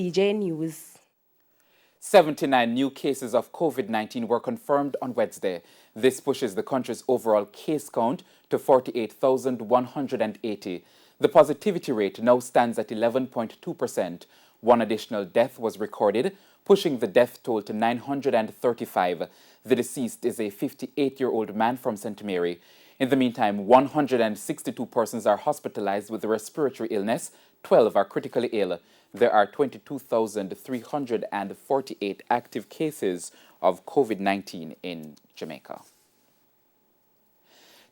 TVJ News. 79 new cases of COVID-19 were confirmed on Wednesday. This pushes the country's overall case count to 48,180. The positivity rate now stands at 11.2%. One additional death was recorded, pushing the death toll to 935. The deceased is a 58-year-old man from St. Mary. In the meantime, 162 persons are hospitalized with respiratory illness. 12 are critically ill. There are 22,348 active cases of COVID-19 in Jamaica.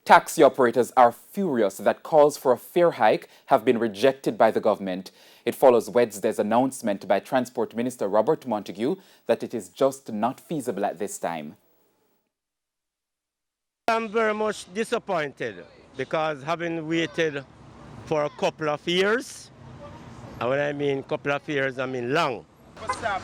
Taxi operators are furious that calls for a fare hike have been rejected by the government. It follows Wednesday's announcement by Transport Minister Robert Montague that it is just not feasible at this time. I'm very much disappointed because having waited for a couple of years, and when I mean couple of years, I mean long.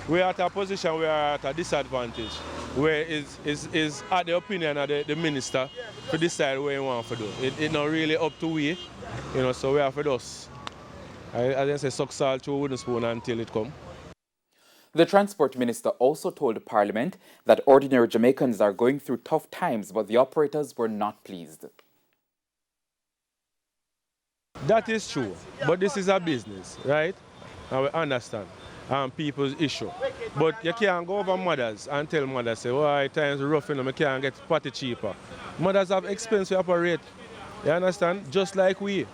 We are at a position where we are at a disadvantage, where it's at the opinion of the minister to decide what he wants to do. It's not really up to we, so we have to just, as I say, suck salt through a wooden spoon until it comes. The Transport Minister also told Parliament that ordinary Jamaicans are going through tough times, but the operators were not pleased. That is true, but this is a business, right? And we understand people's issue. But you can't go over mothers and tell mothers, say, oh, times rough, I can't get party cheaper. Mothers have expense to operate, you understand? Just like we.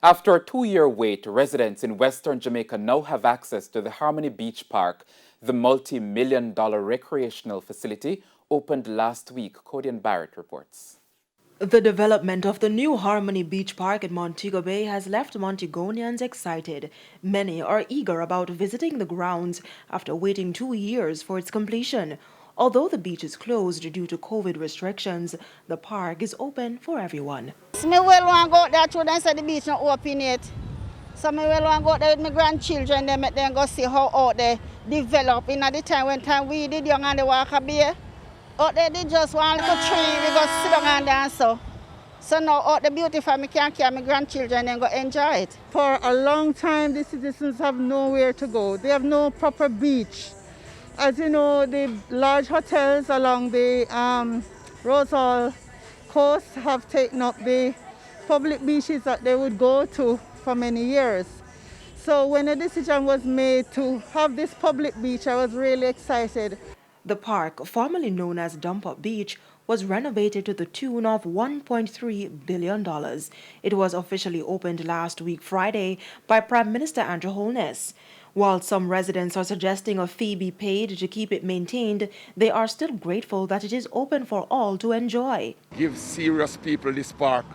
After a 2-year wait, residents in Western Jamaica now have access to the Harmony Beach Park. The multi-million-dollar recreational facility opened last week, Codian Barrett reports. The development of the new Harmony Beach Park at Montego Bay has left Montegonians excited. Many are eager about visiting the grounds after waiting 2 years for its completion. Although the beach is closed due to COVID restrictions, the park is open for everyone. I well want to go out there to them say the beach not open yet. So I well want to go out there with my grandchildren, them go see how out there develop. In the time when we did young and they walk a beer. Out there they just one little tree, we go sit down and dance. So now out the beautiful, I can carry my grandchildren and go enjoy it. For a long time, the citizens have nowhere to go. They have no proper beach. As you know, the large hotels along the Rosal coast have taken up the public beaches that they would go to for many years. So when a decision was made to have this public beach, I was really excited. The park, formerly known as Dump Up Beach, was renovated to the tune of $1.3 billion. It was officially opened last week Friday by Prime Minister Andrew Holness. While some residents are suggesting a fee be paid to keep it maintained, they are still grateful that it is open for all to enjoy. Give serious people this park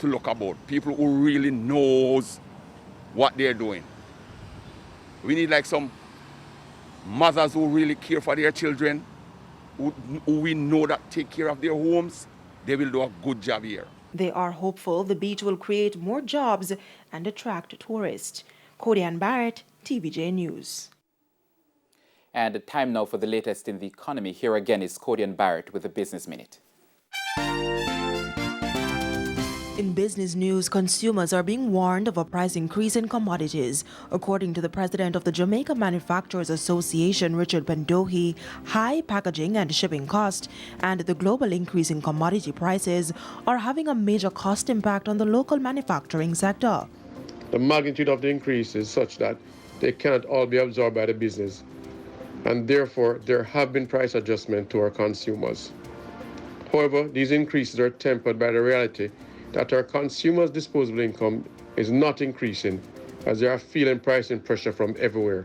to look about, people who really knows what they're doing. We need like some mothers who really care for their children, who we know that take care of their homes. They will do a good job here. They are hopeful the beach will create more jobs and attract tourists. Codian Barrett, TVJ News. And time now for the latest in the economy. Here again is Codian Barrett with the Business Minute. In business news, consumers are being warned of a price increase in commodities. According to the president of the Jamaica Manufacturers Association, Richard Pendohi, high packaging and shipping costs and the global increase in commodity prices are having a major cost impact on the local manufacturing sector. The magnitude of the increase is such that they cannot all be absorbed by the business, and therefore there have been price adjustments to our consumers. However, these increases are tempered by the reality that our consumers' disposable income is not increasing, as they are feeling pricing pressure from everywhere.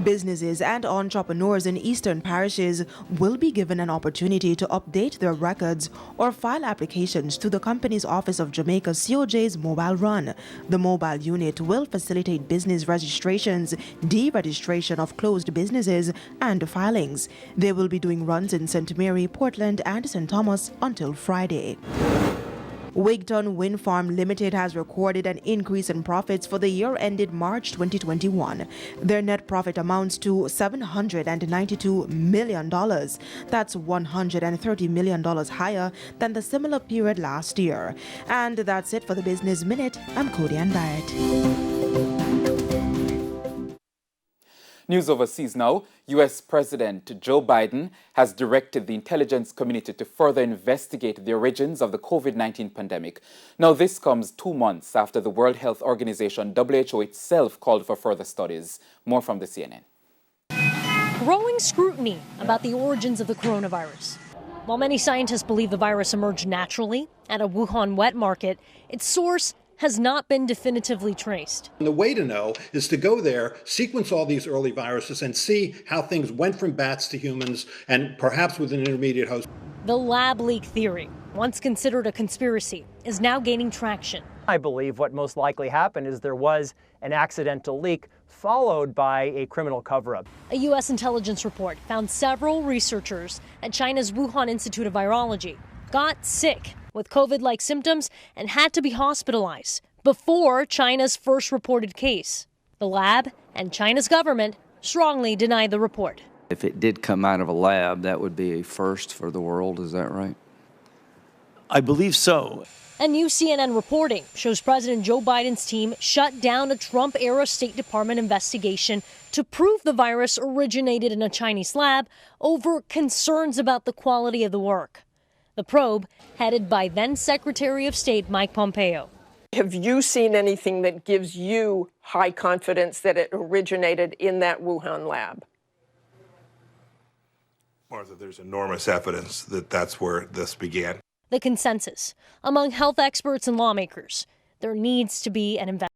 Businesses and entrepreneurs in eastern parishes will be given an opportunity to update their records or file applications to the company's Office of Jamaica COJ's mobile run. The mobile unit will facilitate business registrations, deregistration of closed businesses, and filings. They will be doing runs in St. Mary, Portland, and St. Thomas until Friday. Wigton Wind Farm Limited has recorded an increase in profits for the year ended March 2021. Their net profit amounts to $792 million. That's $130 million higher than the similar period last year. And that's it for the Business Minute. I'm Codian Barrett. News overseas now. U.S. President Joe Biden has directed the intelligence community to further investigate the origins of the COVID-19 pandemic. Now, this comes 2 months after the World Health Organization, WHO itself, called for further studies. More from the CNN. Growing scrutiny about the origins of the coronavirus. While many scientists believe the virus emerged naturally at a Wuhan wet market, its source has not been definitively traced. The way to know is to go there, sequence all these early viruses, and see how things went from bats to humans, and perhaps with an intermediate host. The lab leak theory, once considered a conspiracy, is now gaining traction. I believe what most likely happened is there was an accidental leak followed by a criminal cover-up. A U.S. intelligence report found several researchers at China's Wuhan Institute of Virology got sick with COVID-like symptoms and had to be hospitalized before China's first reported case. The lab and China's government strongly denied the report. If it did come out of a lab, that would be a first for the world, is that right? I believe so. And new CNN reporting shows President Joe Biden's team shut down a Trump-era State Department investigation to prove the virus originated in a Chinese lab over concerns about the quality of the work. The probe, headed by then Secretary of State Mike Pompeo. Have you seen anything that gives you high confidence that it originated in that Wuhan lab? Martha, there's enormous evidence that that's where this began. The consensus among health experts and lawmakers, there needs to be an investigation.